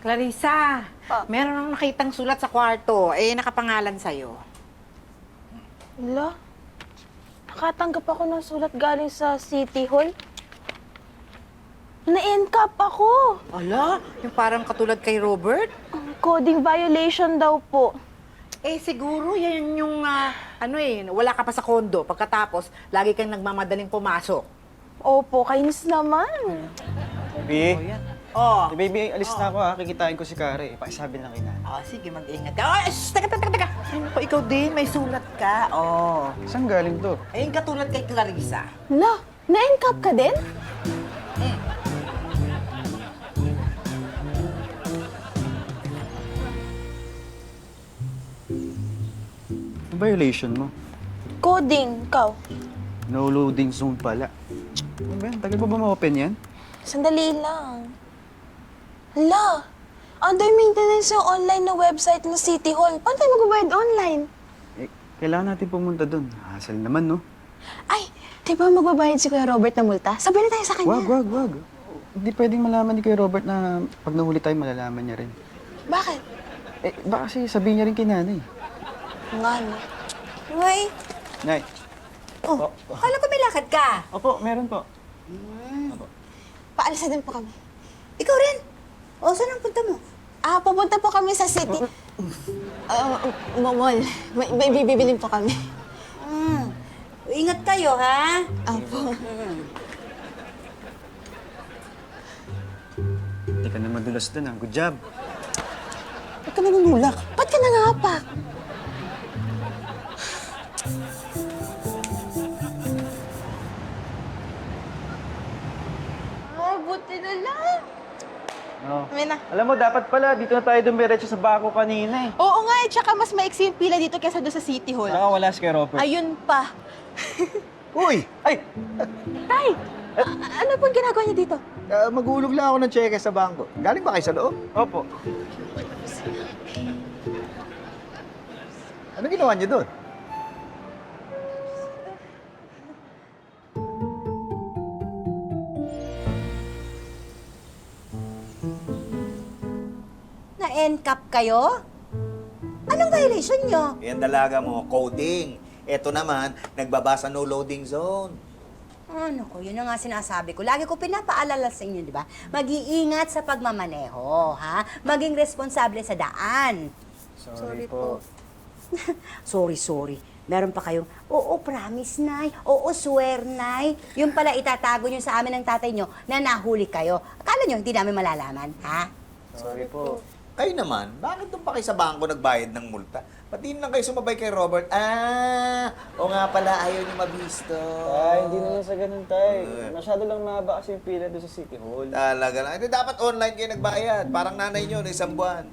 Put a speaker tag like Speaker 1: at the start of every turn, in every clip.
Speaker 1: Clarissa, meron akong nakitang sulat sa kwarto. Nakapangalan sa'yo.
Speaker 2: Wala. Nakatanggap ako ng sulat galing sa City Hall. Na-NCAP ako.
Speaker 1: Ala, yung parang katulad kay Robert?
Speaker 2: Coding violation daw po.
Speaker 1: Siguro yan yung, wala ka pa sa kondo. Pagkatapos, lagi kang nagmamadaling pumasok.
Speaker 2: Opo, kainis naman.
Speaker 3: Baby,
Speaker 1: Oh.
Speaker 3: baby, alis na ako ha. Kikitain ko si Kari. Pakisabi lang kita.
Speaker 1: Sige, mag-ingat ka. Teka. Ay, naku, ikaw din, may sulat ka.
Speaker 3: Saan galing to?
Speaker 1: Yung katulad kay Clarissa.
Speaker 2: La, na-NCAP ka din?
Speaker 3: Ano violation mo?
Speaker 2: Coding, ikaw.
Speaker 3: No loading zone pala. Ano ba yan? Tagal pa ba ma-open yan?
Speaker 2: Sandali lang. La, under maintenance yung online na website ng City Hall. Paano tayo magbabayad online?
Speaker 3: Kailangan natin pumunta doon. Hassle naman, no?
Speaker 2: Ay, di ba magbabayad si Kuya Robert na multa? Sabihin na tayo sa kanya.
Speaker 3: Wag. Hindi pwedeng malaman ni Kuya Robert na pag nahuli tayo, malalaman niya rin.
Speaker 2: Bakit?
Speaker 3: Baka kasi sabihin niya rin kay nanay.
Speaker 2: Nga, no?
Speaker 4: Uy,
Speaker 3: Nay.
Speaker 4: akala ko may lakad ka.
Speaker 3: Opo, meron po.
Speaker 2: Paalisa din po kami.
Speaker 4: Ikaw rin. Saan ang punta mo?
Speaker 2: Pupunta po kami sa city. Mall. May bibilin po kami.
Speaker 4: Ingat kayo, ha?
Speaker 2: Apo.
Speaker 3: Hindi ka na madulas doon, ha? Good job.
Speaker 2: Ba't ka nanunulak? Ba't ka nangapak? Buti na lang.
Speaker 3: Oh.
Speaker 2: Amin na.
Speaker 3: Alam mo, dapat pala, dito na tayo dumiretso sa bako kanina, eh.
Speaker 2: Oo nga, tsaka mas maiksi yung pila dito kaysa doon sa City Hall.
Speaker 3: Saka wala si Kuya Robert.
Speaker 2: Ayun pa.
Speaker 3: Uy! Ay!
Speaker 2: Tay! Ano pong ginagawa niyo dito?
Speaker 5: Magulog lang ako ng cheque sa bangko. Galing ba kayo sa loob?
Speaker 3: Opo.
Speaker 5: Ano ginawa niyo doon?
Speaker 4: Na-NCAP kayo? Anong violation nyo?
Speaker 5: Yan dalaga mo, coding. Ito naman, nagbabasa no loading zone.
Speaker 4: Ano ko, yun na nga sinasabi ko. Lagi ko pinapaalala sa inyo, di ba? Mag-iingat sa pagmamaneho, ha? Maging responsable sa daan.
Speaker 3: Sorry po.
Speaker 4: Sorry. Meron pa kayong, oo, promise, Nay. Oo, swear, Nay. Yung pala itatago nyo sa amin ng tatay nyo na nahuli kayo. Akala nyo, hindi namin malalaman, ha?
Speaker 3: Sorry po.
Speaker 5: Kayo naman, bakit doon pa kayo sa bangko nagbayad ng multa? Pati lang kayo sumabay kay Robert. O nga pala, ayaw niyo mabisto.
Speaker 3: Ay, hindi naman sa ganun, tay. Masyado lang mahaba kasi yung pila doon sa City Hall.
Speaker 5: Talaga lang. Hindi, dapat online kayo nagbayad. Parang nanay niyo, no, isang buwan.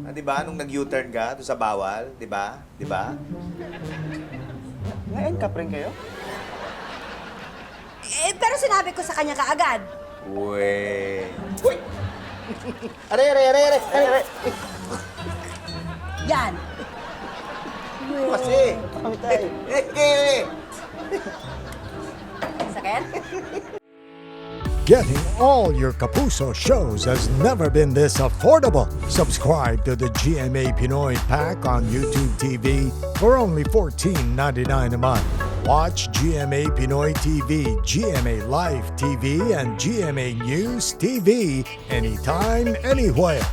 Speaker 5: Di ba? Nung nag-U-turn ka doon sa bawal, di ba? Di ba?
Speaker 3: Na-NCAP rin kayo?
Speaker 4: Pero sinabi ko sa kanya kaagad.
Speaker 5: Uy! Are!
Speaker 4: Yan.
Speaker 5: Kasi!
Speaker 3: Kami, tay.
Speaker 4: Sakit?
Speaker 6: Getting all your Kapuso shows has never been this affordable. Subscribe to the GMA Pinoy Pack on YouTube TV for only $14.99 a month. Watch GMA Pinoy TV, GMA Live TV, and GMA News TV anytime, anywhere.